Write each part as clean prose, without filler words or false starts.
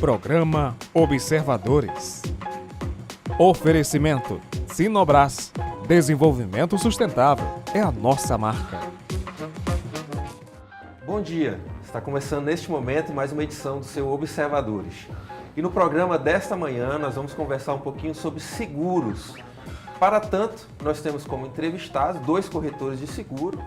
Programa Observadores. Oferecimento Sinobras. Desenvolvimento sustentável é a nossa marca. Bom dia, está começando neste momento mais uma edição do seu Observadores. E no programa desta manhã nós vamos conversar um pouquinho sobre seguros. Para tanto, nós temos como entrevistados dois corretores de seguro.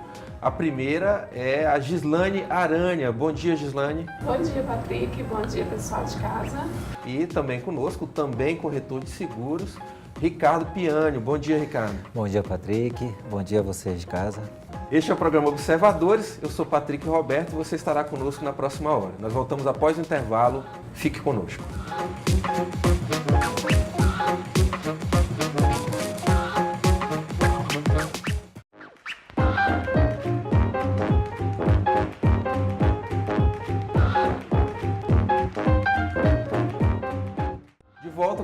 A primeira é a Gislane Aranha. Bom dia, Gislane. Bom dia, Patrick. Bom dia, pessoal de casa. E também conosco, também corretor de seguros, Ricardo Piani. Bom dia, Ricardo. Bom dia, Patrick. Bom dia a vocês de casa. Este é o programa Observadores. Eu sou Patrick Roberto e você estará conosco na próxima hora. Nós voltamos após o intervalo. Fique conosco.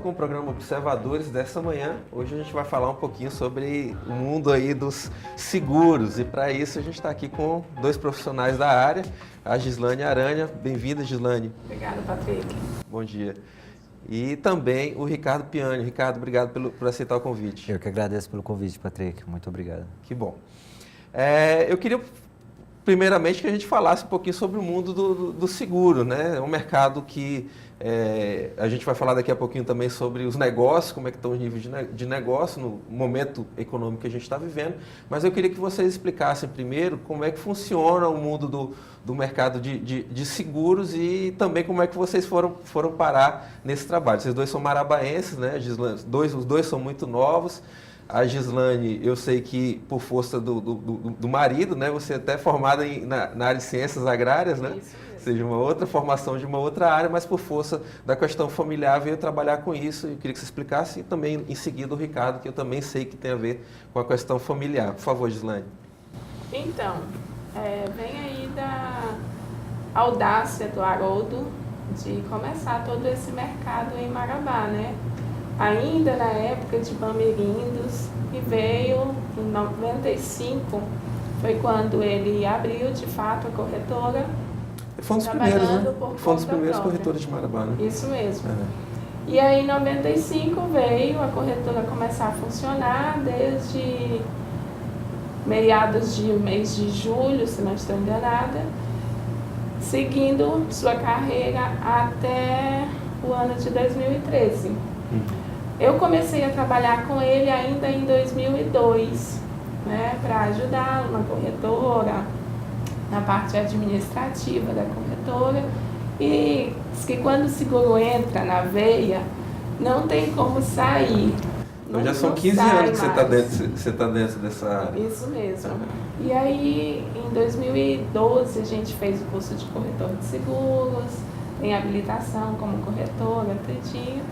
Com o programa Observadores dessa manhã. Hoje a gente vai falar um pouquinho sobre o mundo aí dos seguros e para isso a gente está aqui com dois profissionais da área, a Gislane Aranha. Bem-vinda, Gislane. Obrigada, Patrick. Bom dia. E também o Ricardo Piani. Ricardo, obrigado por aceitar o convite. Eu que agradeço pelo convite, Patrick. Muito obrigado. Que bom. Eu queria primeiramente que a gente falasse um pouquinho sobre o mundo do seguro, né? É um mercado que a gente vai falar daqui a pouquinho também sobre os negócios, como é que estão os níveis de negócio no momento econômico que a gente está vivendo, mas eu queria que vocês explicassem primeiro como é que funciona o mundo do mercado de seguros e também como é que vocês foram parar nesse trabalho. Vocês dois são marabaenses, né? Os dois são muito novos. A Gislane, eu sei que por força do marido, né? Você é até formada na área de ciências agrárias, né? Isso mesmo. Seja uma outra formação de uma outra área, mas por força da questão familiar veio trabalhar com isso. Eu queria que você explicasse e também em seguida o Ricardo, que eu também sei que tem a ver com a questão familiar. Por favor, Gislane. Então, vem aí da audácia do Haroldo de começar todo esse mercado em Marabá, né? Ainda na época de Bamerindos, e veio em 95, foi quando ele abriu de fato a corretora. Foi um dos primeiros, né? Foi um dos primeiros corretores de Marabá, né? Isso mesmo. E aí em 95 veio a corretora começar a funcionar desde meados de mês de julho, se não estou enganada, seguindo sua carreira até o ano de 2013. Eu comecei a trabalhar com ele ainda em 2002, né, para ajudá-lo na corretora, na parte administrativa da corretora. E diz que quando o seguro entra na veia, não tem como sair. Então já são 15 anos que você está dentro dessa área. Isso mesmo. E aí, em 2012, a gente fez o curso de corretor de seguros, tem habilitação como corretora, tudinho.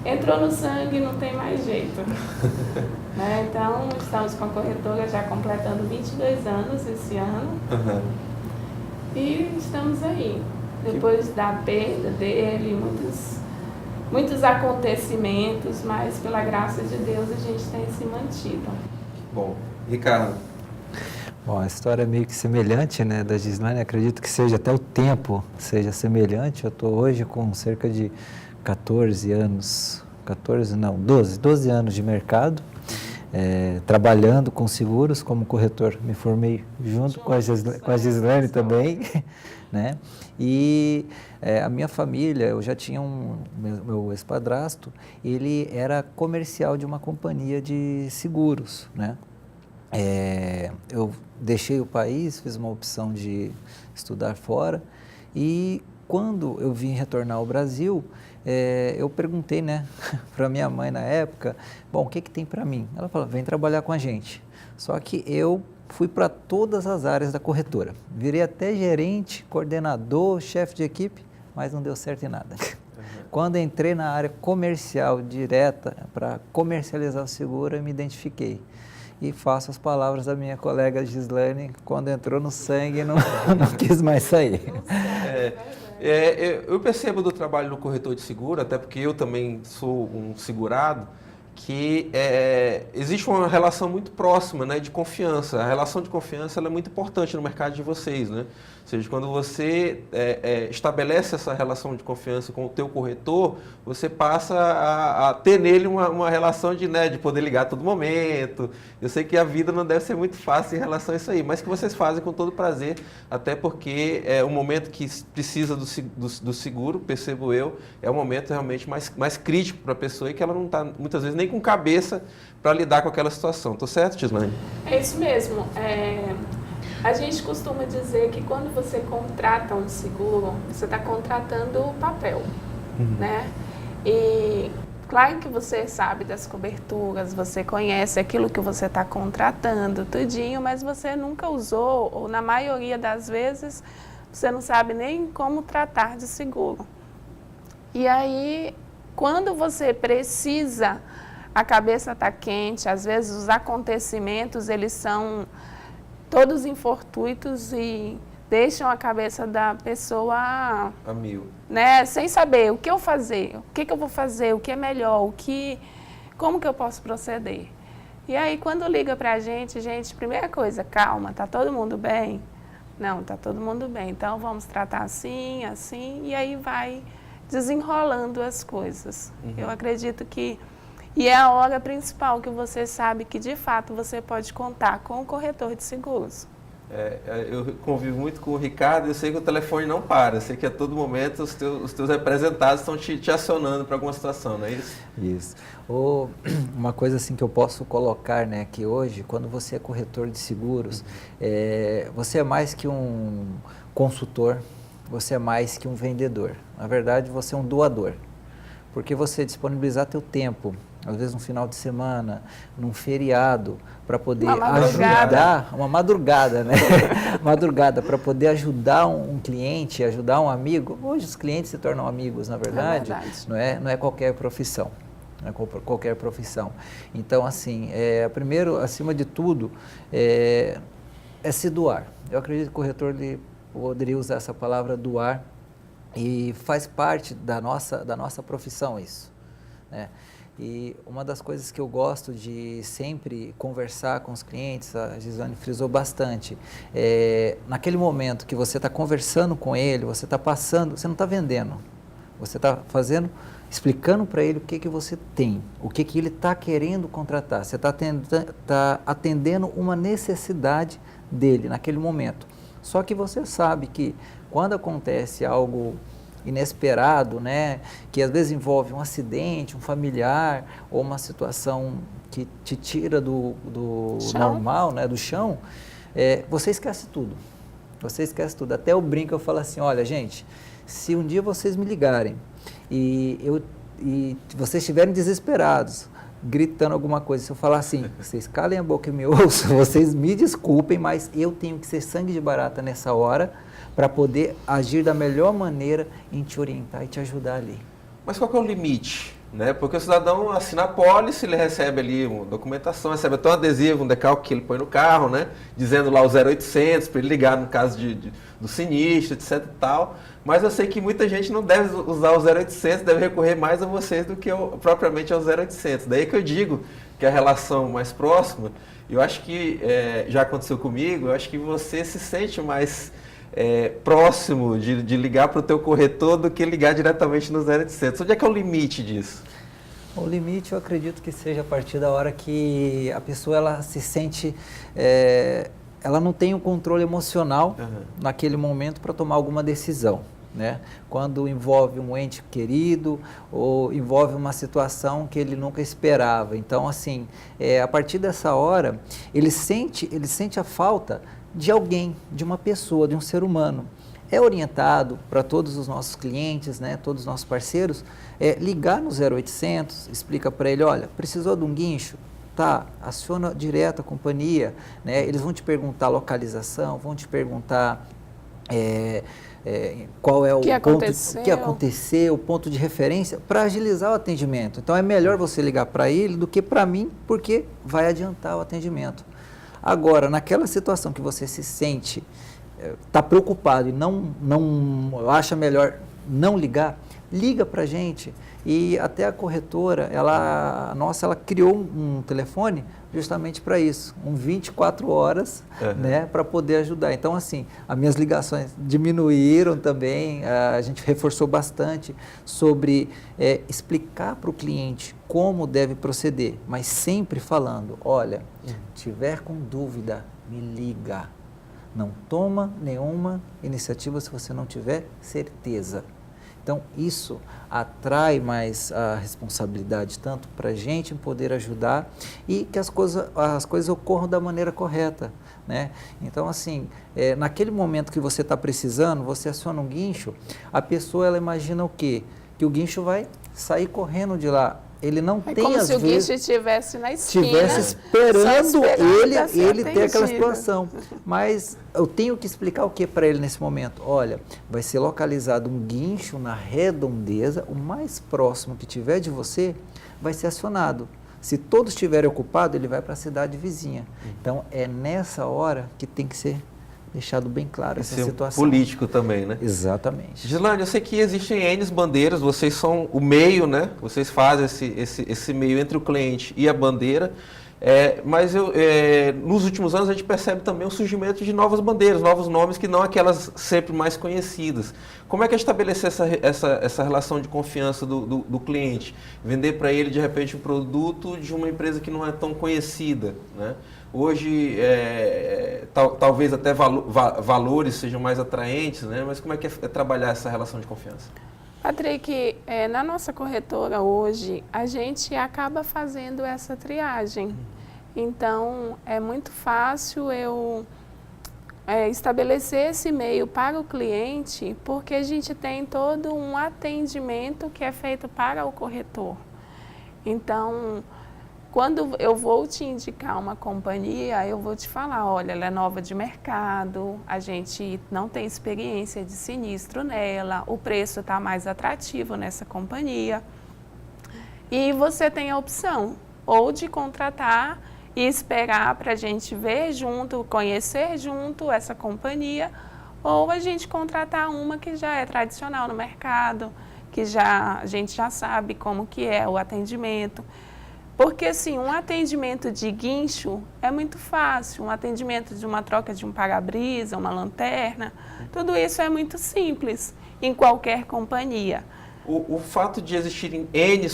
Entrou no sangue, não tem mais jeito. Né? Então, estamos com a corretora já completando 22 anos esse ano. E estamos aí. Depois da perda dele, muitos acontecimentos, mas pela graça de Deus a gente tem se mantido. Bom, Ricardo. Bom, a história é meio que semelhante, né, da Gislane. Acredito que seja até o tempo seja semelhante. Eu estou hoje com cerca de 12 anos de mercado, trabalhando com seguros como corretor. Me formei junto com a Gislane também, né? E a minha família, eu já tinha meu ex-padrasto, ele era comercial de uma companhia de seguros, né? Eu deixei o país, fiz uma opção de estudar fora e quando eu vim retornar ao Brasil, eu perguntei, né, para minha mãe na época, bom, o que tem para mim? Ela falou, vem trabalhar com a gente. Só que eu fui para todas as áreas da corretora. Virei até gerente, coordenador, chefe de equipe, mas não deu certo em nada. Quando entrei na área comercial direta, para comercializar o seguro, eu me identifiquei. E faço as palavras da minha colega Gislane, quando entrou no sangue, não quis mais sair. Eu percebo do trabalho do corretor de seguro, até porque eu também sou um segurado, que existe uma relação muito próxima, né, de confiança. A relação de confiança ela é muito importante no mercado de vocês, né? Ou seja, quando você estabelece essa relação de confiança com o teu corretor, você passa a ter nele uma relação de poder ligar a todo momento. Eu sei que a vida não deve ser muito fácil em relação a isso aí, mas que vocês fazem com todo prazer, até porque o momento que precisa do seguro, percebo eu, é o momento realmente mais crítico para a pessoa e que ela não está, muitas vezes, nem com cabeça para lidar com aquela situação. Estou certo, Gislaine? É isso mesmo. A gente costuma dizer que quando você contrata um seguro, você está contratando o papel, né? E claro que você sabe das coberturas, você conhece aquilo que você está contratando, tudinho, mas você nunca usou, ou na maioria das vezes, você não sabe nem como tratar de seguro. E aí, quando você precisa, a cabeça está quente, às vezes os acontecimentos, eles são todos infortuitos e deixam a cabeça da pessoa a mil, né, sem saber o que eu fazer, o que eu vou fazer, o que é melhor, como que eu posso proceder. E aí, quando liga pra gente, primeira coisa, calma, tá todo mundo bem? Não, tá todo mundo bem, então vamos tratar assim, assim, e aí vai desenrolando as coisas. Eu acredito que e é a hora principal que você sabe que, de fato, você pode contar com o corretor de seguros. Eu convivo muito com o Ricardo e eu sei que o telefone não para. Eu sei que a todo momento os teus representados estão te acionando para alguma situação, não é isso? Isso. Uma coisa assim que eu posso colocar, né, que hoje, quando você é corretor de seguros, você é mais que um consultor, você é mais que um vendedor. Na verdade, você é um doador. Porque você disponibilizar teu tempo, às vezes no final de semana, num feriado, para poder ajudar, uma madrugada, né? Madrugada, para poder ajudar um cliente, ajudar um amigo. Hoje os clientes se tornam amigos, na verdade, não é qualquer profissão. Não é qualquer profissão. Então, assim, primeiro, acima de tudo, é se doar. Eu acredito que o corretor poderia usar essa palavra doar, e faz parte da nossa profissão isso, né? E uma das coisas que eu gosto de sempre conversar com os clientes, a Gislaine frisou bastante, naquele momento que você está conversando com ele, você está passando, você não está vendendo, você está explicando para ele o que você tem, o que ele está querendo contratar, você está atendendo uma necessidade dele naquele momento. Só que você sabe que quando acontece algo inesperado, né, que às vezes envolve um acidente, um familiar, ou uma situação que te tira do normal, né, do chão, você esquece tudo. Você esquece tudo. Até eu brinco, eu falo assim, olha, gente, se um dia vocês me ligarem e vocês estiverem desesperados, gritando alguma coisa, se eu falar assim, vocês calem a boca e me ouçam, vocês me desculpem, mas eu tenho que ser sangue de barata nessa hora para poder agir da melhor maneira em te orientar e te ajudar ali. Mas qual que é o limite? Né? Porque o cidadão assina a pólice, ele recebe ali uma documentação, recebe até um adesivo, um decalque que ele põe no carro, né? Dizendo lá o 0800 para ele ligar no caso do sinistro, etc e tal. Mas eu sei que muita gente não deve usar o 0800, deve recorrer mais a vocês do que propriamente ao 0800. Daí que eu digo que a relação mais próxima, eu acho que já aconteceu comigo, eu acho que você se sente mais próximo de ligar para o teu corretor do que ligar diretamente no 0800. Onde é que é o limite disso? O limite eu acredito que seja a partir da hora que a pessoa ela se sente, ela não tem o controle emocional naquele momento para tomar alguma decisão, né? Quando envolve um ente querido ou envolve uma situação que ele nunca esperava. Então, assim, a partir dessa hora, ele sente a falta de alguém, de uma pessoa, de um ser humano. É orientado para todos os nossos clientes, né, todos os nossos parceiros, ligar no 0800, explica para ele, olha, precisou de um guincho? Tá, aciona direto a companhia, né, eles vão te perguntar a localização, vão te perguntar qual é o que aconteceu, o ponto de referência, para agilizar o atendimento. Então é melhor você ligar para ele do que para mim, porque vai adiantar o atendimento. Agora, naquela situação que você se sente, está preocupado e não acha melhor não ligar, liga para a gente. E até a corretora, ela criou um telefone justamente para isso, 24 horas, né, para poder ajudar. Então, assim, as minhas ligações diminuíram também, a gente reforçou bastante sobre explicar para o cliente como deve proceder, mas sempre falando, olha, tiver com dúvida, me liga. Não toma nenhuma iniciativa se você não tiver certeza. Então, isso atrai mais a responsabilidade, tanto para a gente em poder ajudar e que as coisas ocorram da maneira correta, né? Então, assim, naquele momento que você está precisando, você aciona um guincho, a pessoa, ela imagina o quê? Que o guincho vai sair correndo de lá. Ele não tem, como às se o vezes, guincho estivesse na esquina. estivesse esperando ele ter aquela atendido. situação. Mas eu tenho que explicar o que para ele nesse momento? Olha, vai ser localizado um guincho na redondeza, o mais próximo que tiver de você vai ser acionado. Se todos estiverem ocupados, ele vai para a cidade vizinha. Então, é nessa hora que tem que ser deixado bem claro essa situação. Político também, né? Exatamente. Gislaine, eu sei que existem N bandeiras, vocês são o meio, né? Vocês fazem esse meio entre o cliente e a bandeira, mas nos últimos anos a gente percebe também o surgimento de novas bandeiras, novos nomes que não aquelas sempre mais conhecidas. Como é que é estabelecer essa relação de confiança do cliente? Vender para ele, de repente, um produto de uma empresa que não é tão conhecida, né? Hoje, talvez até valores sejam mais atraentes, né? Mas como é que é trabalhar essa relação de confiança? Patrick, na nossa corretora hoje, a gente acaba fazendo essa triagem. Então, é muito fácil eu estabelecer esse e-mail para o cliente, porque a gente tem todo um atendimento que é feito para o corretor. Então, quando eu vou te indicar uma companhia, eu vou te falar, olha, ela é nova de mercado, a gente não tem experiência de sinistro nela, o preço está mais atrativo nessa companhia. E você tem a opção ou de contratar e esperar para a gente ver junto, conhecer junto essa companhia, ou a gente contratar uma que já é tradicional no mercado, que a gente já sabe como que é o atendimento. Porque, assim, um atendimento de guincho é muito fácil, um atendimento de uma troca de um para-brisa, uma lanterna, tudo isso é muito simples em qualquer companhia. O fato de existirem N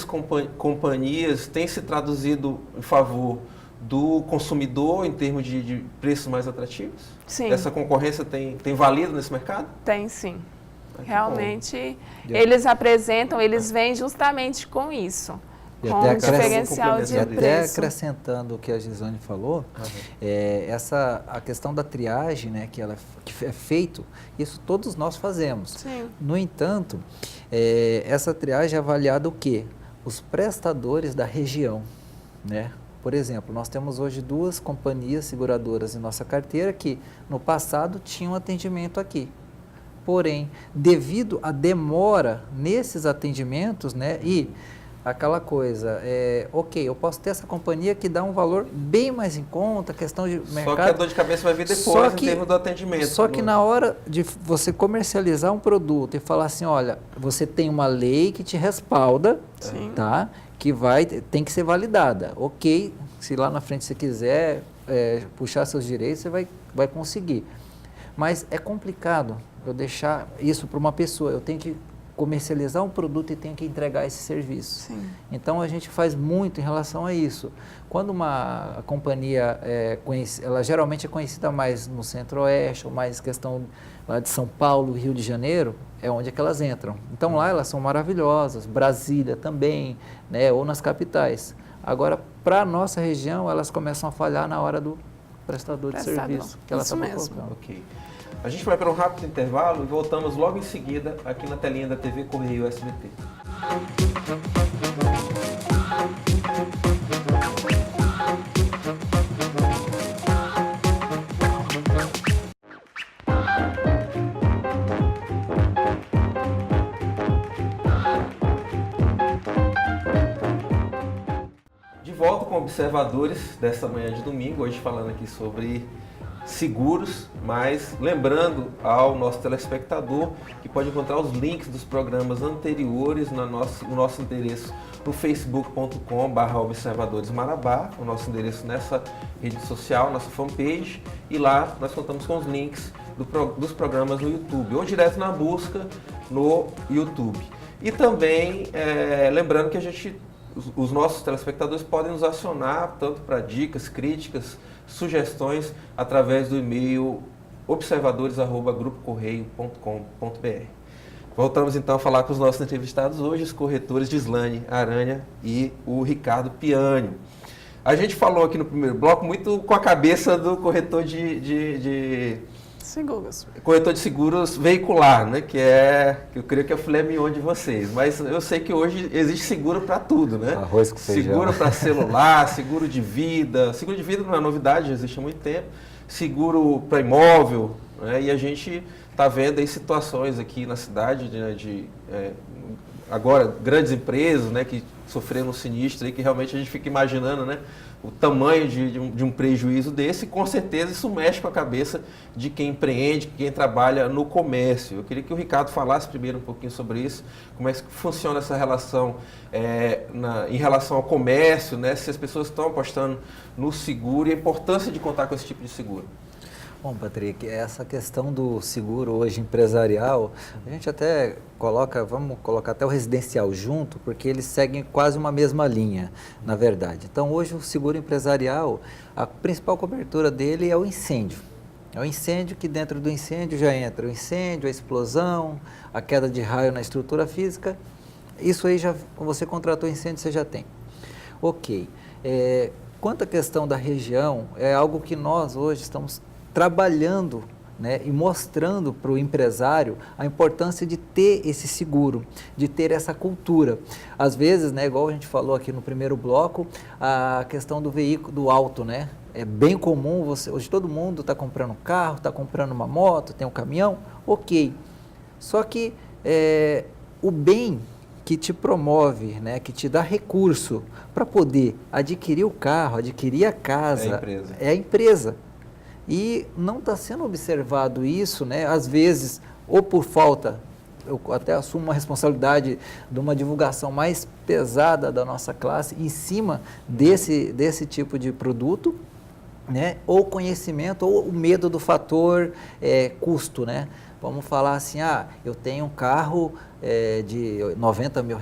companhias tem se traduzido em favor do consumidor em termos de preços mais atrativos? Sim. Essa concorrência tem valido nesse mercado? Tem, sim. Realmente, bom. eles apresentam, eles vêm justamente com isso. Com um diferencial de até preço. acrescentando o que a Gislaine falou, a questão da triagem, né, que é feito, isso todos nós fazemos. Sim. No entanto, essa triagem é avaliada o quê? Os prestadores da região, né? Por exemplo, nós temos hoje 2 companhias seguradoras em nossa carteira que no passado tinham atendimento aqui. Porém, devido à demora nesses atendimentos, né, e aquela coisa, ok, eu posso ter essa companhia que dá um valor bem mais em conta, questão de mercado. Só que a dor de cabeça vai vir depois em termos do atendimento. Só que na hora de você comercializar um produto e falar assim, olha, você tem uma lei que te respalda, tá? Que tem que ser validada. Ok, se lá na frente você quiser puxar seus direitos, você vai conseguir. Mas é complicado eu deixar isso para uma pessoa, eu tenho que comercializar um produto e tenho que entregar esse serviço. Sim. Então, a gente faz muito em relação a isso. Quando uma companhia ela geralmente é conhecida mais no Centro-Oeste, ou mais questão lá de São Paulo, Rio de Janeiro, é onde é que elas entram. Então, lá elas são maravilhosas, Brasília também, né, ou nas capitais. Agora, para a nossa região, elas começam a falhar na hora do prestador de serviço. Que ela isso mesmo. Ok. A gente vai para um rápido intervalo e voltamos logo em seguida aqui na telinha da TV Correio SBT. De volta com observadores desta manhã de domingo, hoje falando aqui sobre seguros, mas lembrando ao nosso telespectador que pode encontrar os links dos programas anteriores no nosso endereço no facebook.com/observadoresmarabá, o nosso endereço nessa rede social, nossa fanpage, e lá nós contamos com os links dos programas no YouTube, ou direto na busca no YouTube. E também lembrando que os nossos telespectadores podem nos acionar tanto para dicas, críticas, sugestões através do e-mail observadores@grupocorreio.com.br. Voltamos então a falar com os nossos entrevistados hoje, os corretores Gislane Aranha e o Ricardo Piani. A gente falou aqui no primeiro bloco muito com a cabeça do corretor de seguros veicular, né? Que eu creio que é o filé mignon de vocês. Mas eu sei que hoje existe seguro para tudo, né? Arroz com feijão. Seguro para celular, seguro de vida. Seguro de vida não é novidade, já existe há muito tempo. Seguro para imóvel, né? E a gente está vendo aí situações aqui na cidade agora grandes empresas, né, que sofreram um sinistro aí, que realmente a gente fica imaginando, né, o tamanho de um prejuízo desse, e com certeza isso mexe com a cabeça de quem empreende, quem trabalha no comércio. Eu queria que o Ricardo falasse primeiro um pouquinho sobre isso, como é que funciona essa relação em relação ao comércio, né, se as pessoas estão apostando no seguro e a importância de contar com esse tipo de seguro. Bom, Patrick, essa questão do seguro hoje empresarial, a gente até vamos colocar até o residencial junto, porque eles seguem quase uma mesma linha, na verdade. Então, hoje o seguro empresarial, a principal cobertura dele é o incêndio. É o incêndio que dentro do incêndio já entra o incêndio, a explosão, a queda de raio na estrutura física. Isso aí, quando você contratou incêndio, você já tem. Ok. Quanto à questão da região, é algo que nós hoje estamos trabalhando, né, e mostrando para o empresário a importância de ter esse seguro, de ter essa cultura. Às vezes, né, igual a gente falou aqui no primeiro bloco, a questão do veículo, do auto, né? É bem comum, hoje todo mundo está comprando um carro, está comprando uma moto, tem um caminhão, ok. Só que o bem que te promove, né, que te dá recurso para poder adquirir o carro, adquirir a casa, é a empresa. E não está sendo observado isso, né? Às vezes, ou por falta, eu até assumo uma responsabilidade de uma divulgação mais pesada da nossa classe em cima desse tipo de produto, né? Ou conhecimento, ou o medo do fator custo, né? Vamos falar assim, eu tenho um carro de R$90 mil,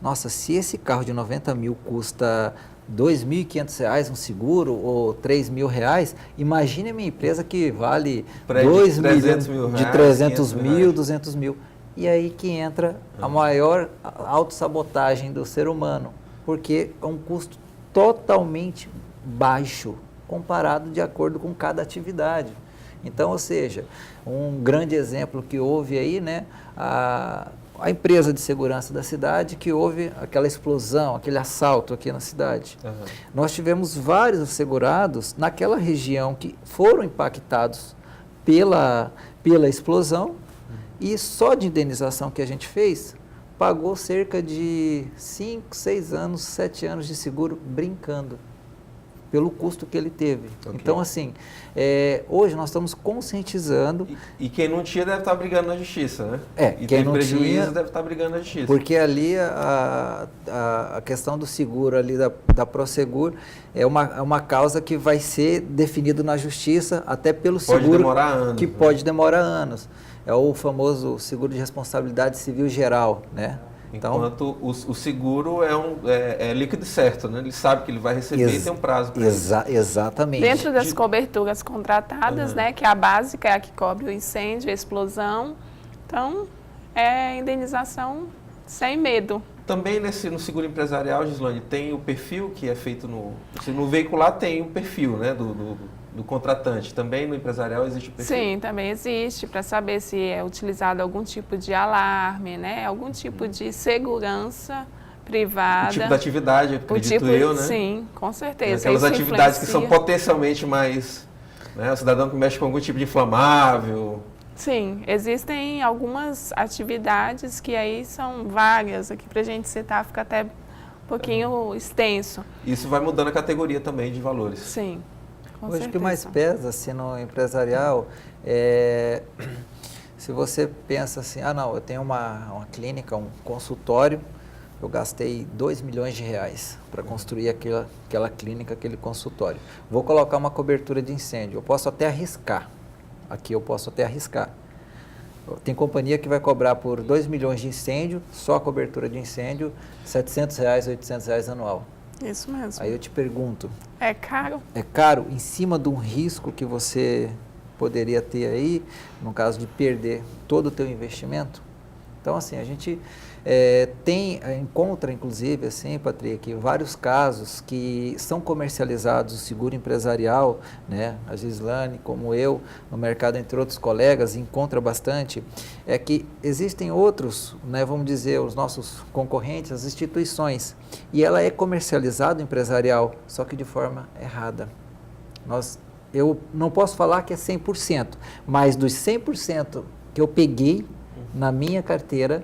nossa, se esse carro de 90 mil custa R$2.500 um seguro ou R$3.000, imagine a minha empresa que vale 2 milhões de 300 mil, 200 mil. E aí que entra a maior autossabotagem do ser humano, porque é um custo totalmente baixo comparado de acordo com cada atividade. Então, ou seja, um grande exemplo que houve aí, né, a empresa de segurança da cidade, que houve aquela explosão, aquele assalto aqui na cidade. Uhum. Nós tivemos vários segurados naquela região que foram impactados pela explosão, e só de indenização que a gente fez, pagou cerca de 5, 6 anos, 7 anos de seguro brincando, pelo custo que ele teve. Okay. Então, assim, hoje nós estamos conscientizando... E quem não tinha deve estar brigando na justiça, né? E quem não prejuízo tinha, deve estar brigando na justiça. Porque ali a questão do seguro ali da Prosegur é uma causa que vai ser definida na justiça até pelo seguro... Pode demorar anos. Que pode demorar anos. É o famoso seguro de responsabilidade civil geral, né? Enquanto o seguro é líquido certo, né? Ele sabe que ele vai receber e tem um prazo para isso. Exatamente. Dentro das coberturas contratadas, né? Que a básica é a que cobre o incêndio, a explosão. Então, é indenização sem medo. Também no seguro empresarial, Gislane, tem o perfil que é feito no veicular, tem o perfil, né, do contratante. Também no empresarial existe o perfil? Sim, também existe, para saber se é utilizado algum tipo de alarme, né, algum tipo de segurança privada. O tipo da atividade, acredito eu, né? Sim, com certeza. Aquelas atividades que são potencialmente mais... Né, o cidadão que mexe com algum tipo de inflamável... Sim, existem algumas atividades que aí são várias, aqui para a gente citar fica até um pouquinho extenso. Isso vai mudando a categoria também de valores. Sim. Hoje o que mais pesa assim, no empresarial é se você pensa assim, não, eu tenho uma clínica, um consultório, eu gastei 2 milhões de reais para construir aquela clínica, aquele consultório. Vou colocar uma cobertura de incêndio, eu posso até arriscar. Aqui eu posso até arriscar. Tem companhia que vai cobrar por 2 milhões de incêndio, só a cobertura de incêndio, R$700, R$800 anual. Isso mesmo. Aí eu te pergunto. É caro? É caro em cima de um risco que você poderia ter aí, no caso de perder todo o teu investimento? Então, assim, a gente encontra, inclusive, assim, Patrick, vários casos que são comercializados, o seguro empresarial, né, a Gislane, como eu, no mercado, entre outros colegas, encontra bastante, é que existem outros, né, vamos dizer, os nossos concorrentes, as instituições, e ela é comercializado empresarial, só que de forma errada. Eu não posso falar que é 100%, mas dos 100% que eu peguei na minha carteira,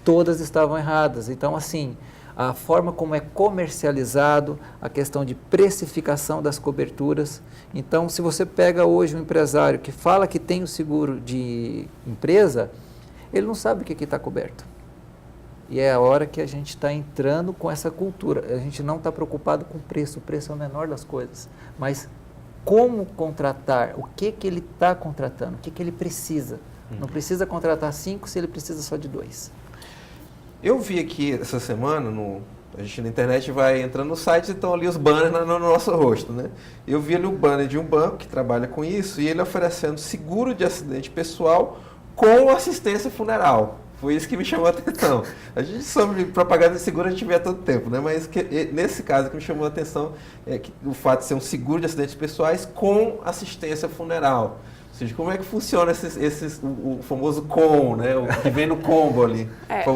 todas estavam erradas. Então, assim, a forma como é comercializado, a questão de precificação das coberturas. Então, se você pega hoje um empresário que fala que tem o seguro de empresa, ele não sabe o que está coberto. E é a hora que a gente está entrando com essa cultura. A gente não está preocupado com o preço é o menor das coisas. Mas como contratar, o que ele está contratando, o que ele precisa. Não precisa contratar 5 se ele precisa só de 2. Eu vi aqui essa semana, a gente na internet vai entrando no site e estão ali os banners no nosso rosto, né? Eu vi ali o banner de um banco que trabalha com isso e ele oferecendo seguro de acidente pessoal com assistência funeral. Foi isso que me chamou a atenção. A gente sobre propaganda de seguro a gente vê há todo tempo, né? Mas nesse caso que me chamou a atenção é que o fato de ser um seguro de acidentes pessoais com assistência funeral. Ou seja, como é que funciona o famoso com, né? O que vem no combo ali?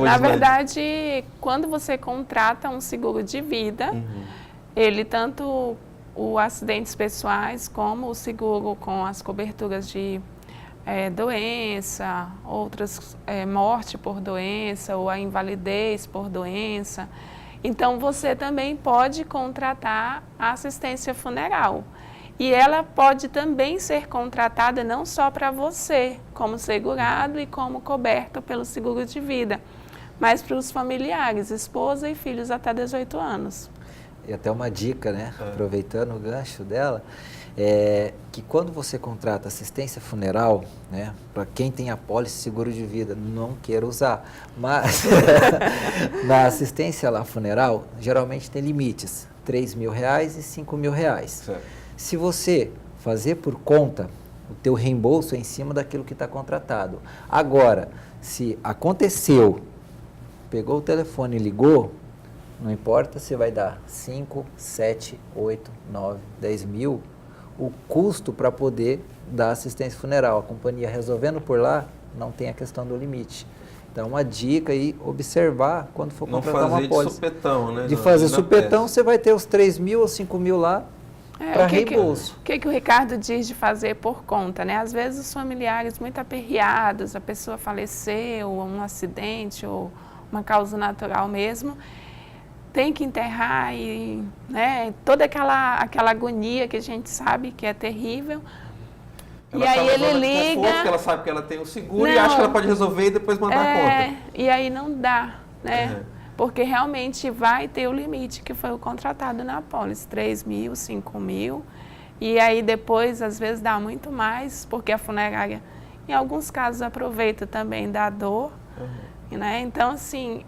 Na verdade, quando você contrata um seguro de vida, ele tanto os acidentes pessoais como o seguro com as coberturas de doença, outras morte por doença ou a invalidez por doença. Então, você também pode contratar a assistência funeral. E ela pode também ser contratada não só para você, como segurado e como coberto pelo seguro de vida, mas para os familiares, esposa e filhos até 18 anos. E até uma dica, né? Aproveitando o gancho dela, que quando você contrata assistência funeral, né? Para quem tem apólice seguro de vida, não queira usar, mas na assistência lá funeral, geralmente tem limites, R$3.000 e R$5.000. Certo. Se você fazer por conta, o teu reembolso é em cima daquilo que está contratado. Agora, se aconteceu, pegou o telefone e ligou, não importa se vai dar 5, 7, 8, 9, 10 mil, o custo para poder dar assistência funeral. A companhia resolvendo por lá, não tem a questão do limite. Então, uma dica aí, observar quando for contratar uma pólice. Não fazer de supetão, né? De fazer supetão, você vai ter os 3.000 ou 5.000 lá, para reembolso. O que o Ricardo diz de fazer por conta, né? Às vezes os familiares muito aperreados, a pessoa faleceu, ou um acidente, ou uma causa natural mesmo, tem que enterrar e, né, toda aquela agonia que a gente sabe que é terrível. Ela e aí ele liga... Porque ela sabe que ela tem o seguro e acha que ela pode resolver e depois mandar a conta. E aí não dá, né? Porque realmente vai ter o limite que foi o contratado na apólice, 3.000, 5.000, e aí depois às vezes dá muito mais, porque a funerária, em alguns casos, aproveita também da dor, né? Então, assim,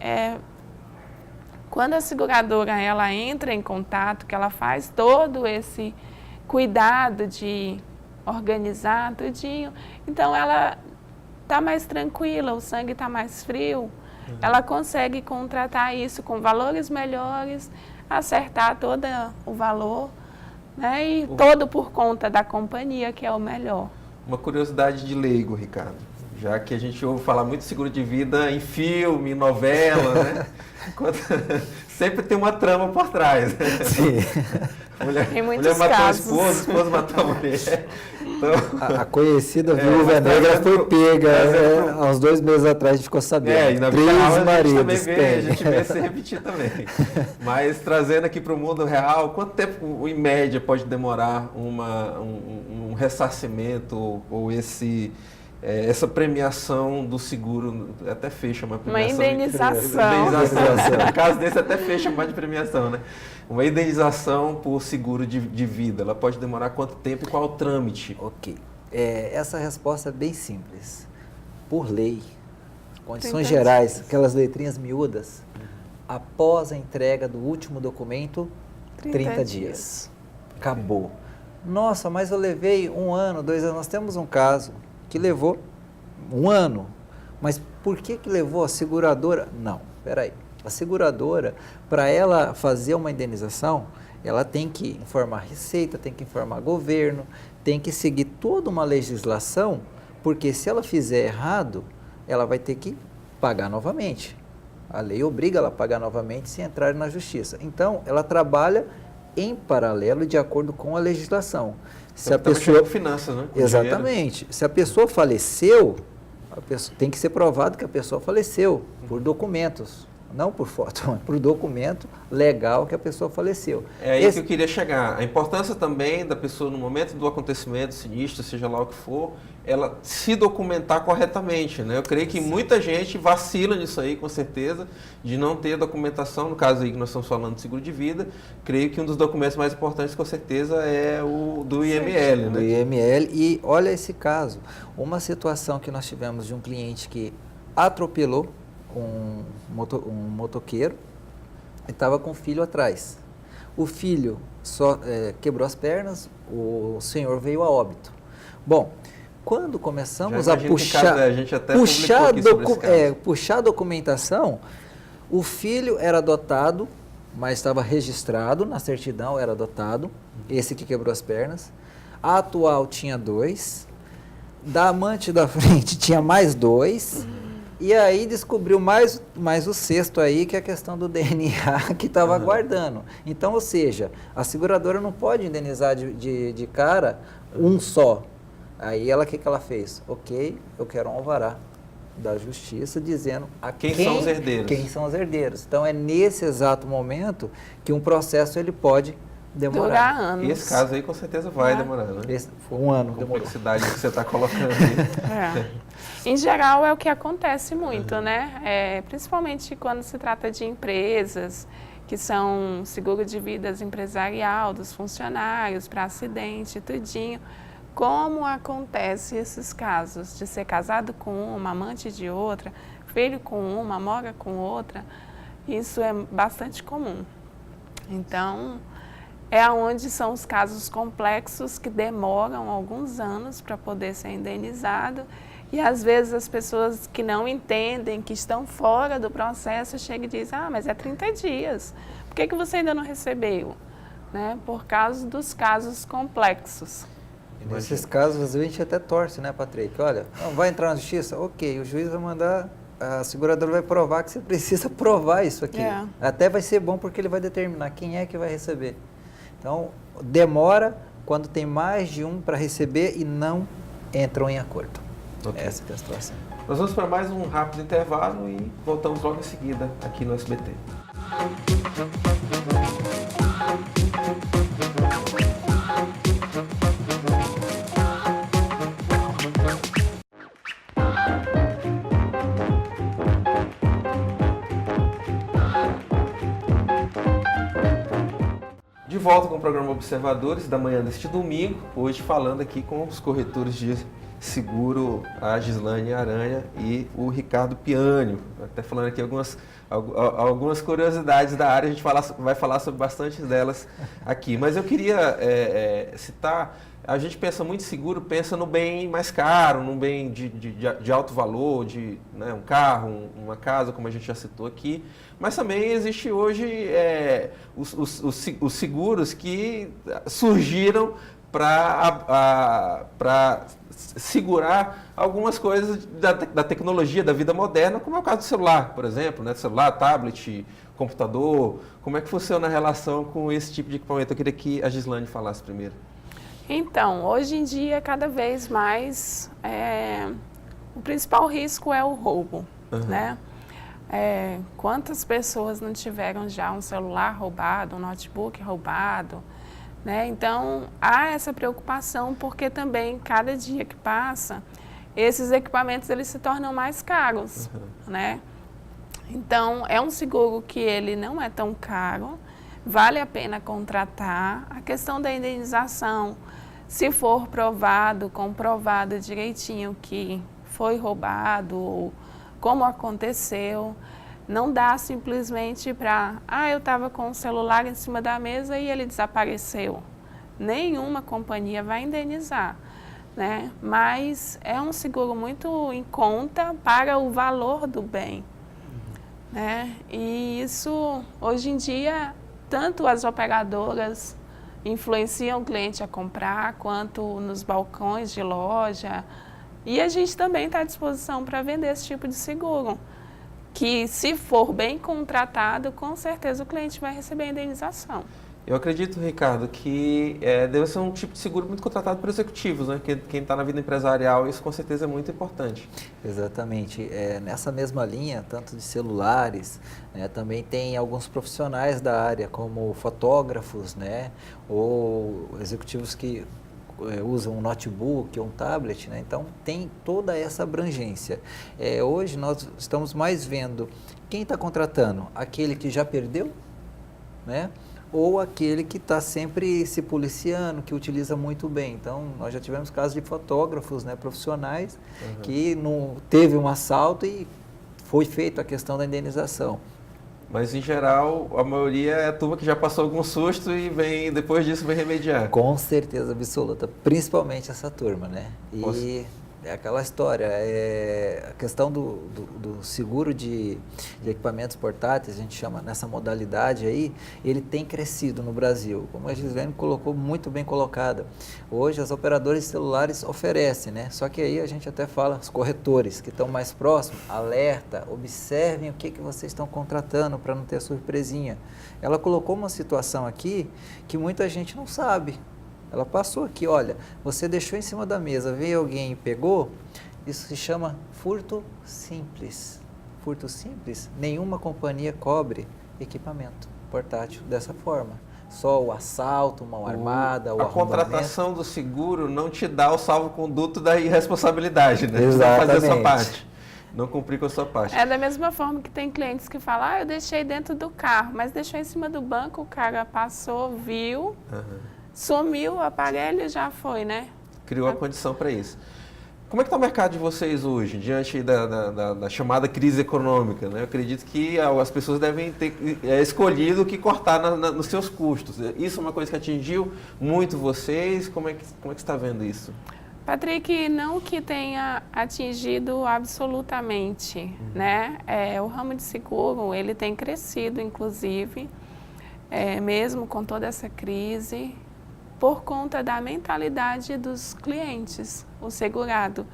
quando a seguradora ela entra em contato, que ela faz todo esse cuidado de organizar tudinho, então ela está mais tranquila, o sangue está mais frio, ela consegue contratar isso com valores melhores, acertar todo o valor, né? E todo por conta da companhia, que é o melhor. Uma curiosidade de leigo, Ricardo, já que a gente ouve falar muito de seguro de vida em filme, em novela, né? sempre tem uma trama por trás. Né? Sim. Em muitos mulher matou casos. a esposa matou a mulher. Então, A conhecida viúva negra foi pega. Há uns 2 meses atrás a gente ficou sabendo. e na vida real a gente também maridos vê, tem. a gente vê se repetir também. Mas trazendo aqui para o mundo real, quanto tempo em média pode demorar um ressarcimento ou essa premiação do seguro? Até fecha uma premiação. Uma indenização. No caso desse até fecha mais de premiação, né? Uma indenização por seguro de vida, ela pode demorar quanto tempo e qual é o trâmite? Ok. Essa resposta é bem simples. Por lei, condições 30 gerais, dias. aquelas letrinhas miúdas, após a entrega do último documento, 30 dias. Acabou. Nossa, mas eu levei 1 ano, 2 anos. Nós temos um caso que levou 1 ano. Mas por que levou a seguradora? Não, peraí. A seguradora, para ela fazer uma indenização, ela tem que informar a Receita, tem que informar o governo, tem que seguir toda uma legislação, porque se ela fizer errado, ela vai ter que pagar novamente. A lei obriga ela a pagar novamente se entrar na justiça. Então, ela trabalha em paralelo de acordo com a legislação. Se a pessoa finanças, né? Exatamente. Se a pessoa faleceu, tem que ser provado que a pessoa faleceu por documentos. Não por foto, mas por documento legal que a pessoa faleceu. É aí que eu queria chegar. A importância também da pessoa, no momento do acontecimento sinistro, seja lá o que for, ela se documentar corretamente, né? Eu creio que muita gente vacila nisso aí, com certeza, de não ter documentação. No caso aí que nós estamos falando de seguro de vida, creio que um dos documentos mais importantes, com certeza, é o do IML, né? Do IML. E olha esse caso. Uma situação que nós tivemos de um cliente que atropelou um motoqueiro e estava com o filho atrás. O filho só quebrou as pernas, o senhor veio a óbito. Bom, quando começamos a puxar a documentação, o filho era adotado, mas estava registrado, na certidão era adotado, esse que quebrou as pernas. A atual tinha 2, da amante da frente tinha mais 2, e aí descobriu mais o 6º aí, que é a questão do DNA que estava aguardando. Então, ou seja, a seguradora não pode indenizar de cara um só. Aí ela, o que ela fez? Ok, eu quero um alvará da justiça dizendo a quem são os herdeiros. Quem são os herdeiros. Então, é nesse exato momento que um processo ele pode demorar. Durar anos. E esse caso aí com certeza vai demorar, né? Foi 1 ano. A complexidade que você está colocando aí. Em geral é o que acontece muito, né? Principalmente quando se trata de empresas que são seguro de vidas empresarial, dos funcionários, para acidente, tudinho. Como acontece esses casos de ser casado com uma, amante de outra, filho com uma, mora com outra, isso é bastante comum. Então, é onde são os casos complexos que demoram alguns anos para poder ser indenizado. E às vezes as pessoas que não entendem, que estão fora do processo, chegam e dizem, mas é 30 dias, por que você ainda não recebeu? Né? Por causa dos casos complexos. Nesses casos, às vezes a gente até torce, né, Patrick? Olha, não, vai entrar na justiça? Ok, o juiz vai mandar, a seguradora vai provar que você precisa provar isso aqui. Até vai ser bom porque ele vai determinar quem é que vai receber. Então, demora quando tem mais de um para receber e não entram em acordo. Okay. Essa é a situação. Nós vamos para mais um rápido intervalo e voltamos logo em seguida aqui no SBT. De volta com o programa Observadores da manhã deste domingo, hoje falando aqui com os corretores de seguro, a Gislane Aranha e o Ricardo Piani. Até falando aqui algumas curiosidades da área, a gente vai falar sobre bastante delas aqui. Mas eu queria citar, a gente pensa muito em seguro, pensa no bem mais caro, num bem de alto valor, né, um carro, uma casa, como a gente já citou aqui. Mas também existe hoje os seguros que surgiram para segurar algumas coisas da tecnologia, da vida moderna, como é o caso do celular, por exemplo, né? Celular, tablet, computador. Como é que funciona a relação com esse tipo de equipamento? Eu queria que a Gislane falasse primeiro. Então, hoje em dia, cada vez mais, o principal risco é o roubo, né? Quantas pessoas não tiveram já um celular roubado, um notebook roubado, né? Então, há essa preocupação porque também, cada dia que passa, esses equipamentos eles se tornam mais caros, né? Então, é um seguro que ele não é tão caro, vale a pena contratar. A questão da indenização, se for comprovado direitinho que foi roubado ou como aconteceu, não dá simplesmente para, eu estava com o celular em cima da mesa e ele desapareceu. Nenhuma companhia vai indenizar, né? Mas é um seguro muito em conta para o valor do bem, né? E isso, hoje em dia, tanto as operadoras influenciam o cliente a comprar, quanto nos balcões de loja. E a gente também está à disposição para vender esse tipo de seguro, que se for bem contratado, com certeza o cliente vai receber a indenização. Eu acredito, Ricardo, que deve ser um tipo de seguro muito contratado por executivos, né? Quem está na vida empresarial, isso com certeza é muito importante. Exatamente. Nessa mesma linha, tanto de celulares, né, também tem alguns profissionais da área, como fotógrafos, né, ou executivos que usam um notebook ou um tablet, né? Então tem toda essa abrangência. Hoje nós estamos mais vendo quem está contratando, aquele que já perdeu, né? Ou aquele que está sempre se policiando, que utiliza muito bem. Então, nós já tivemos casos de fotógrafos, né, profissionais, que não teve um assalto e foi feita a questão da indenização. Mas, em geral, a maioria é a turma que já passou algum susto e depois disso vem remediar. Com certeza absoluta, principalmente essa turma, né? E é aquela história, a questão do seguro de equipamentos portáteis, a gente chama nessa modalidade aí, ele tem crescido no Brasil, como a Gislane colocou, muito bem colocada. Hoje as operadoras de celulares oferecem, né? Só que aí a gente até fala, os corretores que estão mais próximos, alerta, observem o que vocês estão contratando para não ter surpresinha. Ela colocou uma situação aqui que muita gente não sabe. Ela passou aqui, olha, você deixou em cima da mesa, veio alguém e pegou, isso se chama furto simples. Furto simples, nenhuma companhia cobre equipamento portátil dessa forma. Só o assalto, mão armada, o arrombamento. A contratação do seguro não te dá o salvo-conduto da irresponsabilidade, né? Exatamente. Não fazer a sua parte. Não cumprir com a sua parte. É da mesma forma que tem clientes que falam, eu deixei dentro do carro, mas deixou em cima do banco, o cara passou, viu... Sumiu o aparelho e já foi, né? Criou a condição para isso. Como é que está o mercado de vocês hoje, diante da chamada crise econômica, né? Eu acredito que as pessoas devem ter escolhido o que cortar nos seus custos. Isso é uma coisa que atingiu muito vocês? Como é que você está vendo isso? Patrick, não que tenha atingido absolutamente, né? O ramo de seguro, ele tem crescido, inclusive, mesmo com toda essa crise, por conta da mentalidade dos clientes, o segurado,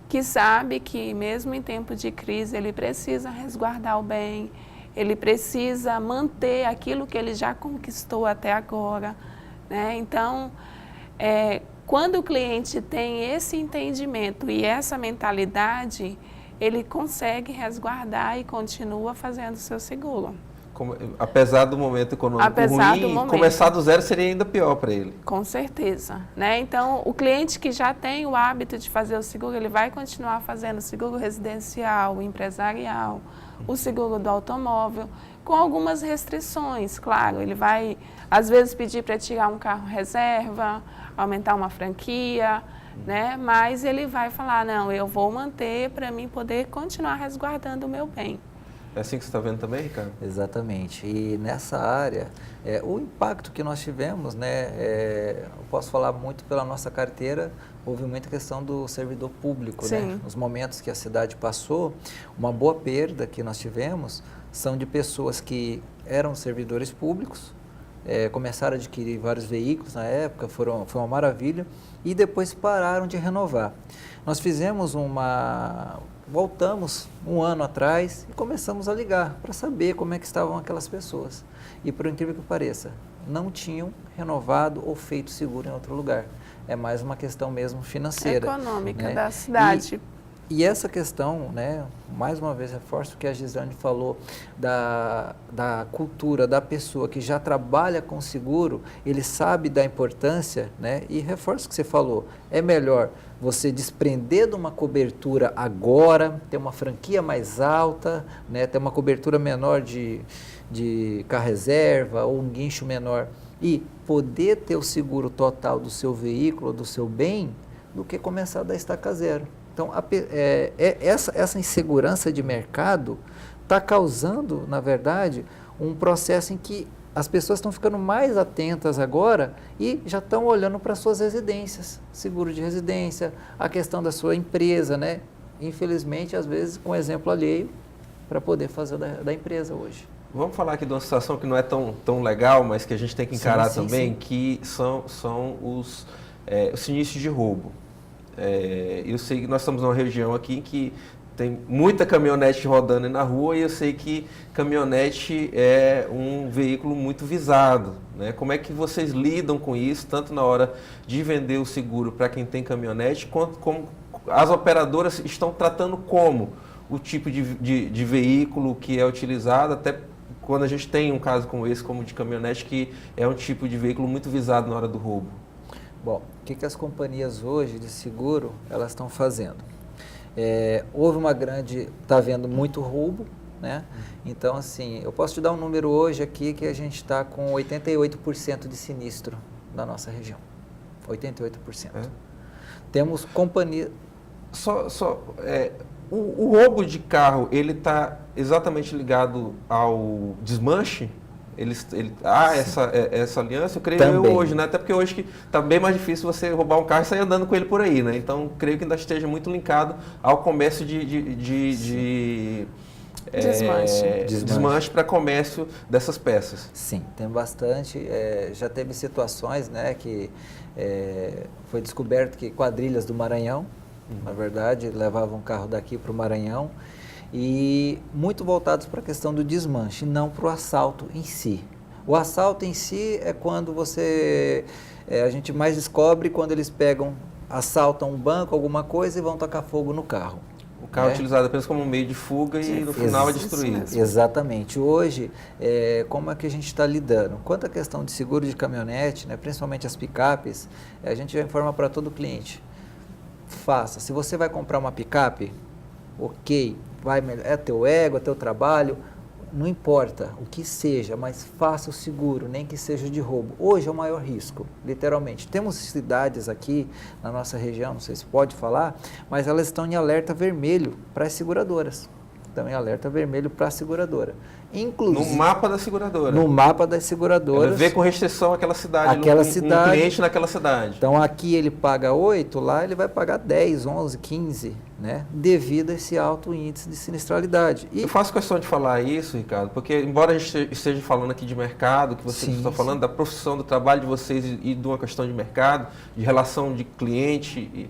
que sabe que mesmo em tempo de crise ele precisa resguardar o bem, ele precisa manter aquilo que ele já conquistou até agora, né? Então, quando o cliente tem esse entendimento e essa mentalidade, ele consegue resguardar e continua fazendo o seu seguro. Apesar do momento econômico ruim, começar do zero seria ainda pior para ele. Com certeza, né? Então, o cliente que já tem o hábito de fazer o seguro, ele vai continuar fazendo o seguro residencial, o empresarial, o seguro do automóvel, com algumas restrições, claro. Ele vai, às vezes, pedir para tirar um carro reserva, aumentar uma franquia, né? Mas ele vai falar, não, eu vou manter para mim poder continuar resguardando o meu bem. É assim que você está vendo também, Ricardo? Exatamente. E nessa área, o impacto que nós tivemos, né, eu posso falar muito pela nossa carteira, houve muita questão do servidor público, né? Nos momentos que a cidade passou, uma boa perda que nós tivemos são de pessoas que eram servidores públicos, começaram a adquirir vários veículos na época, foi uma maravilha, e depois pararam de renovar. Nós voltamos um ano atrás e começamos a ligar para saber como é que estavam aquelas pessoas. E por incrível que pareça, não tinham renovado ou feito seguro em outro lugar. É mais uma questão mesmo financeira. Econômica, né? da cidade. E essa questão, né, mais uma vez reforço o que a Gislane falou, da cultura da pessoa que já trabalha com seguro, ele sabe da importância, né, e reforço o que você falou, é melhor você desprender de uma cobertura agora, ter uma franquia mais alta, né, ter uma cobertura menor de carro reserva ou um guincho menor e poder ter o seguro total do seu veículo, do seu bem, do que começar da estaca zero. Então, essa insegurança de mercado está causando, na verdade, um processo em que as pessoas estão ficando mais atentas agora e já estão olhando para suas residências, seguro de residência, a questão da sua empresa, né? Infelizmente, às vezes, com exemplo alheio, para poder fazer da empresa hoje. Vamos falar aqui de uma situação que não é tão legal, mas que a gente tem que encarar também, que são os sinistros de roubo. Eu sei que nós estamos numa região aqui em que tem muita caminhonete rodando aí na rua e eu sei que caminhonete é um veículo muito visado, né? Como é que vocês lidam com isso, tanto na hora de vender o seguro para quem tem caminhonete, quanto como as operadoras estão tratando como o tipo de veículo que é utilizado, até quando a gente tem um caso como esse, como de caminhonete, que é um tipo de veículo muito visado na hora do roubo? Bom, o que as companhias hoje de seguro elas estão fazendo? Houve está havendo muito roubo, né? Então, assim, eu posso te dar um número hoje aqui que a gente está com 88% de sinistro na nossa região. 88%. Temos companhias... O roubo de carro, ele está exatamente ligado ao desmanche? Essa aliança, eu creio hoje, né? Até porque hoje que está bem mais difícil você roubar um carro e sair andando com ele por aí, né? Então, creio que ainda esteja muito linkado ao comércio desmanche para comércio dessas peças. Sim, tem bastante. Já teve situações, né, que foi descoberto que quadrilhas do Maranhão, na verdade, levavam um carro daqui para o Maranhão, e muito voltados para a questão do desmanche, não para o assalto em si. O assalto em si é quando a gente mais descobre quando eles assaltam um banco, alguma coisa e vão tacar fogo no carro. O carro é utilizado apenas como um meio de fuga e no final é destruído. Exatamente. Hoje, como é que a gente está lidando? Quanto à questão de seguro de caminhonete, né, principalmente as picapes, a gente já informa para todo cliente. Faça. Se você vai comprar uma picape, ok, é teu ego, é teu trabalho, não importa o que seja, mas faça o seguro, nem que seja de roubo. Hoje é o maior risco, literalmente. Temos cidades aqui na nossa região, não sei se pode falar, mas elas estão em alerta vermelho para as seguradoras. Estão em alerta vermelho para a seguradora. Inclusive, no mapa da seguradora. No mapa das seguradoras. Ela vê com restrição aquela cidade, um cliente naquela cidade. Então aqui ele paga 8, lá ele vai pagar 10, 11, 15, né? Devido a esse alto índice de sinistralidade. Eu faço questão de falar isso, Ricardo, porque embora a gente esteja falando aqui de mercado, que vocês estão falando da profissão, do trabalho de vocês e de uma questão de mercado, de relação de cliente,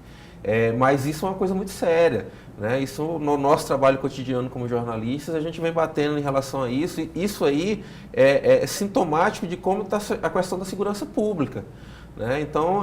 mas isso é uma coisa muito séria. Né? Isso, no nosso trabalho cotidiano como jornalistas, a gente vem batendo em relação a isso, e isso aí é sintomático de como está a questão da segurança pública. Né? Então,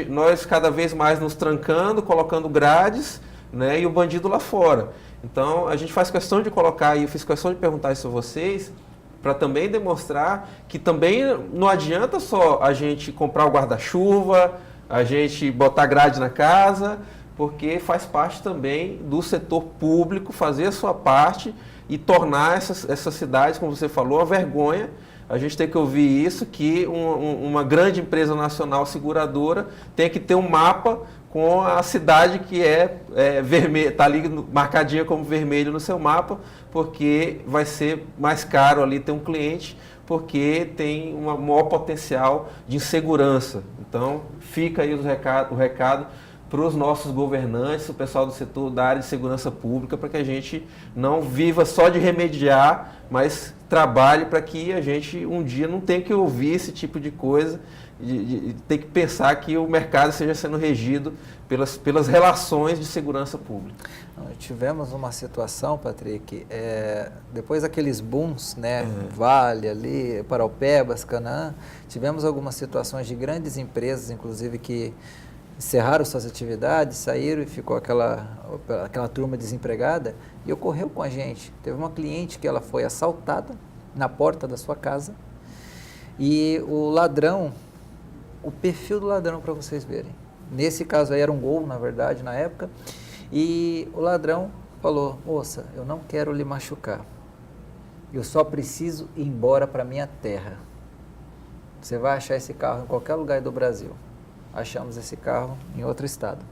nós cada vez mais nos trancando, colocando grades, né? E o bandido lá fora. Então, a gente faz questão de colocar, e eu fiz questão de perguntar isso a vocês, para também demonstrar que também não adianta só a gente comprar o guarda-chuva, a gente botar grade na casa, porque faz parte também do setor público fazer a sua parte e tornar essas cidades, como você falou, uma vergonha. A gente tem que ouvir isso, que uma grande empresa nacional seguradora tem que ter um mapa com a cidade que vermelha, está ali marcadinha como vermelho no seu mapa, porque vai ser mais caro ali ter um cliente, porque tem um maior potencial de insegurança. Então, fica aí o recado para os nossos governantes, o pessoal do setor da área de segurança pública, para que a gente não viva só de remediar, mas trabalhe para que a gente um dia não tenha que ouvir esse tipo de coisa, de ter que pensar que o mercado esteja sendo regido pelas relações de segurança pública. Tivemos uma situação, Patrick, depois daqueles booms, né, Vale ali, Paraupebas, Canaã, tivemos algumas situações de grandes empresas, inclusive, que encerraram suas atividades, saíram e ficou aquela turma desempregada, e ocorreu com a gente. Teve uma cliente que ela foi assaltada na porta da sua casa, e o ladrão, o perfil do ladrão para vocês verem, nesse caso aí era um Gol, na verdade, na época, e o ladrão falou: moça, eu não quero lhe machucar, eu só preciso ir embora para minha terra. Você vai achar esse carro em qualquer lugar do Brasil. Achamos esse carro em outro estado.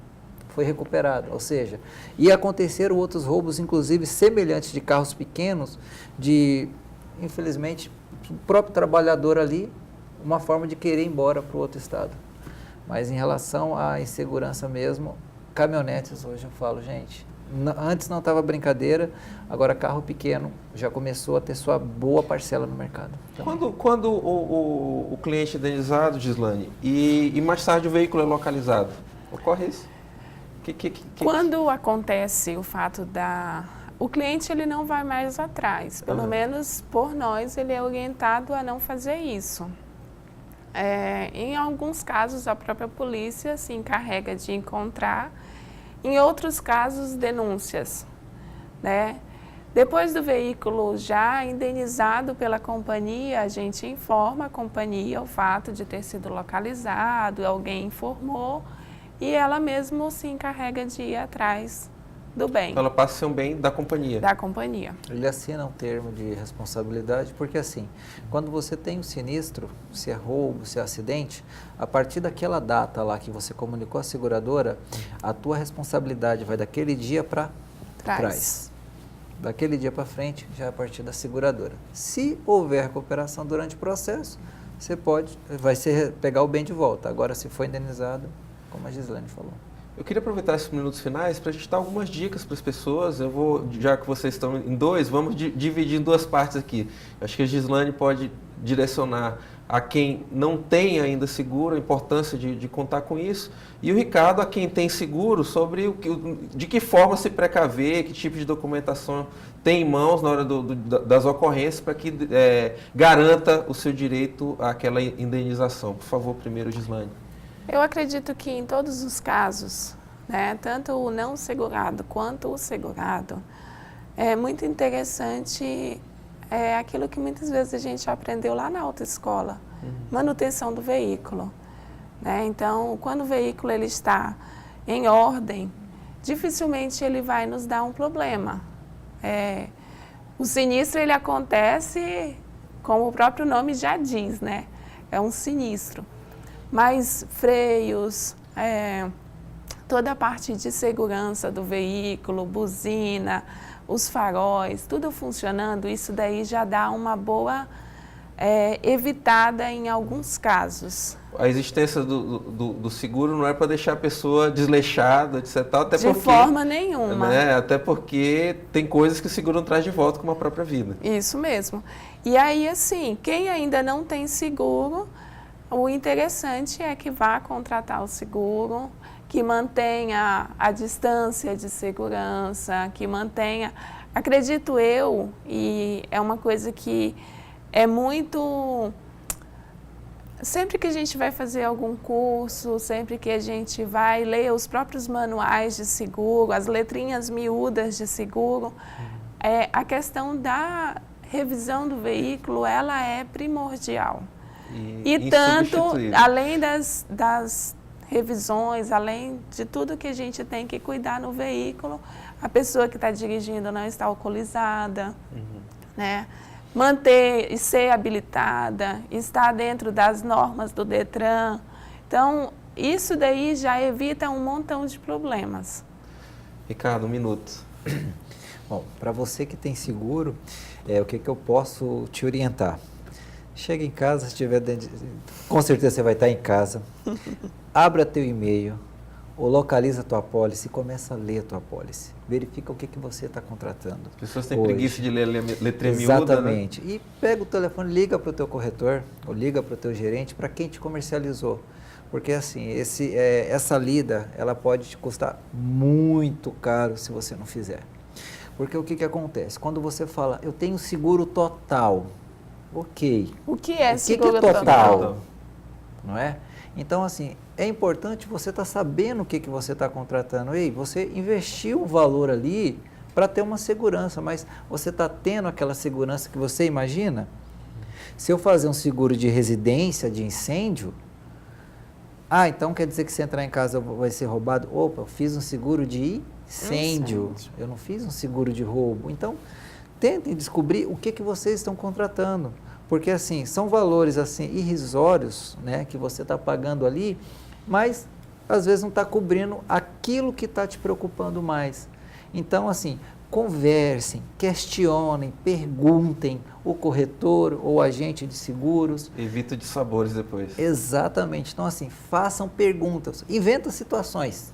Foi recuperado, ou seja, e aconteceram outros roubos, inclusive semelhantes, de carros pequenos, infelizmente, o próprio trabalhador ali, uma forma de querer ir embora para o outro estado. Mas em relação à insegurança mesmo, caminhonetes hoje eu falo, gente, antes não estava brincadeira, agora carro pequeno já começou a ter sua boa parcela no mercado. Quando o cliente é indenizado, Gislane, e mais tarde o veículo é localizado, ocorre isso? Quando acontece o fato o cliente ele não vai mais atrás, pelo menos por nós ele é orientado a não fazer isso. Em alguns casos a própria polícia se encarrega de encontrar, em outros casos denúncias, né? Depois do veículo já indenizado pela companhia, a gente informa a companhia o fato de ter sido localizado, alguém informou e ela mesmo se encarrega de ir atrás do bem. Então ela passa a ser um bem da companhia. Da companhia. Ele assina um termo de responsabilidade, porque assim, quando você tem um sinistro, se é roubo, se é acidente, a partir daquela data lá que você comunicou à seguradora, a tua responsabilidade vai daquele dia para trás. Daquele dia para frente, já é a partir da seguradora. Se houver recuperação durante o processo, você vai pegar o bem de volta. Agora, se for indenizado, como a Gislane falou. Eu queria aproveitar esses minutos finais para a gente dar algumas dicas para as pessoas. Eu vou, já que vocês estão em dois, vamos dividir em duas partes aqui. Acho que a Gislane pode direcionar a quem não tem ainda seguro, a importância de contar com isso. E o Ricardo, a quem tem seguro, sobre de que forma se precaver, que tipo de documentação tem em mãos na hora das ocorrências para que garanta o seu direito àquela indenização. Por favor, primeiro, Gislane. Eu acredito que em todos os casos, né, tanto o não segurado quanto o segurado, é muito interessante aquilo que muitas vezes a gente aprendeu lá na autoescola, manutenção do veículo. Né? Então, quando o veículo ele está em ordem, dificilmente ele vai nos dar um problema. O sinistro ele acontece, como o próprio nome já diz, né? É um sinistro. Mas freios, toda a parte de segurança do veículo, buzina, os faróis, tudo funcionando, isso daí já dá uma boa evitada em alguns casos. A existência do seguro não é para deixar a pessoa desleixada, etc. Até de forma nenhuma. Né, até porque tem coisas que o seguro não traz de volta, como a própria vida. Isso mesmo. E aí, assim, quem ainda não tem seguro, o interessante é que vá contratar o seguro, que mantenha a distância de segurança, que mantenha, acredito eu, e é uma coisa que é muito... Sempre que a gente vai fazer algum curso, sempre que a gente vai ler os próprios manuais de seguro, as letrinhas miúdas de seguro, a questão da revisão do veículo, ela é primordial. E tanto, além das revisões, além de tudo que a gente tem que cuidar no veículo, a pessoa que está dirigindo não está alcoolizada, né? Manter e ser habilitada, estar dentro das normas do Detran. Então, isso daí já evita um montão de problemas. Ricardo, 1 minuto. Bom, para você que tem seguro, o que eu posso te orientar? Chega em casa, se tiver com certeza você vai estar em casa, abra teu e-mail, ou localiza a tua apólice e começa a ler a tua apólice. Verifica o que você está contratando. As pessoas têm hoje. Preguiça de ler letra miúda, né? Exatamente. E pega o telefone, liga para o teu corretor, ou liga para o teu gerente, para quem te comercializou. Porque assim, essa lida, ela pode te custar muito caro se você não fizer. Porque o que acontece? Quando você fala, eu tenho seguro total, ok. O que é O que seguro é total? total? Não é? Então, assim, é importante você estar sabendo o que você está contratando. Ei, você investiu um valor ali para ter uma segurança, mas você está tendo aquela segurança que você imagina? Se eu fazer um seguro de residência, de incêndio, então quer dizer que se entrar em casa vai ser roubado? Opa, eu fiz um seguro de incêndio, eu não fiz um seguro de roubo. Então, tentem descobrir o que vocês estão contratando. Porque, assim, são valores, assim, irrisórios, né, que você está pagando ali, mas, às vezes, não está cobrindo aquilo que está te preocupando mais. Então, assim, conversem, questionem, perguntem o corretor ou agente de seguros. Evita de sabores depois. Exatamente. Então, assim, façam perguntas. Inventa situações.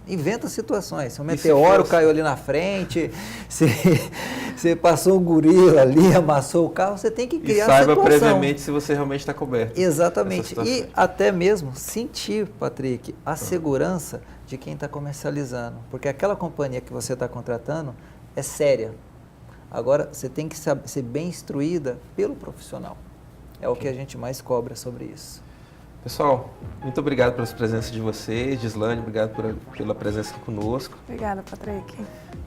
Se um meteoro caiu ali na frente, se passou um gorila ali, amassou o carro, você tem que criar a situação. Saiba previamente se você realmente está coberto. Exatamente. E até mesmo sentir, Patrick, a segurança de quem está comercializando. Porque aquela companhia que você está contratando é séria. Agora, você tem que ser bem instruída pelo profissional. É o que a gente mais cobra sobre isso. Pessoal, muito obrigado pela presença de vocês. Gislane, obrigado pela presença aqui conosco. Obrigada, Patrick.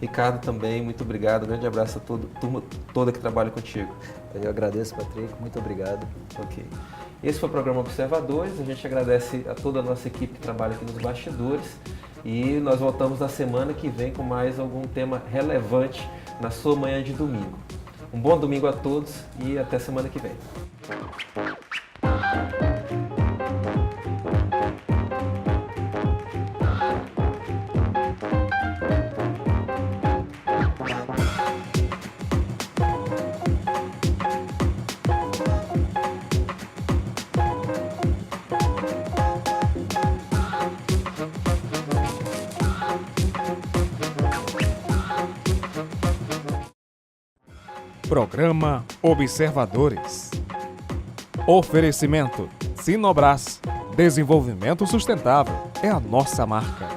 Ricardo também, muito obrigado. Grande abraço a turma toda que trabalha contigo. Eu agradeço, Patrick. Muito obrigado. Ok. Esse foi o programa Observadores. A gente agradece a toda a nossa equipe que trabalha aqui nos bastidores. E nós voltamos na semana que vem com mais algum tema relevante na sua manhã de domingo. Um bom domingo a todos e até semana que vem. Programa Observadores. Oferecimento Sinobras. Desenvolvimento sustentável é a nossa marca.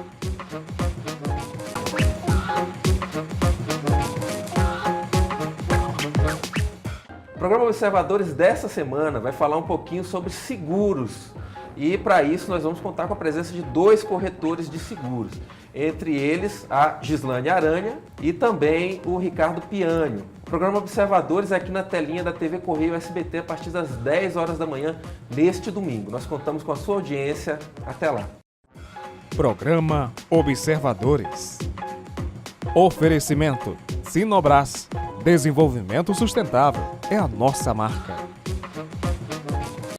O programa Observadores dessa semana vai falar um pouquinho sobre seguros. E para isso nós vamos contar com a presença de 2 corretores de seguros. Entre eles a Gislane Aranha e também o Ricardo Piani. O programa Observadores é aqui na telinha da TV Correio SBT a partir das 10 horas da manhã neste domingo. Nós contamos com a sua audiência. Até lá. Programa Observadores. Oferecimento Sinobras. Desenvolvimento sustentável é a nossa marca.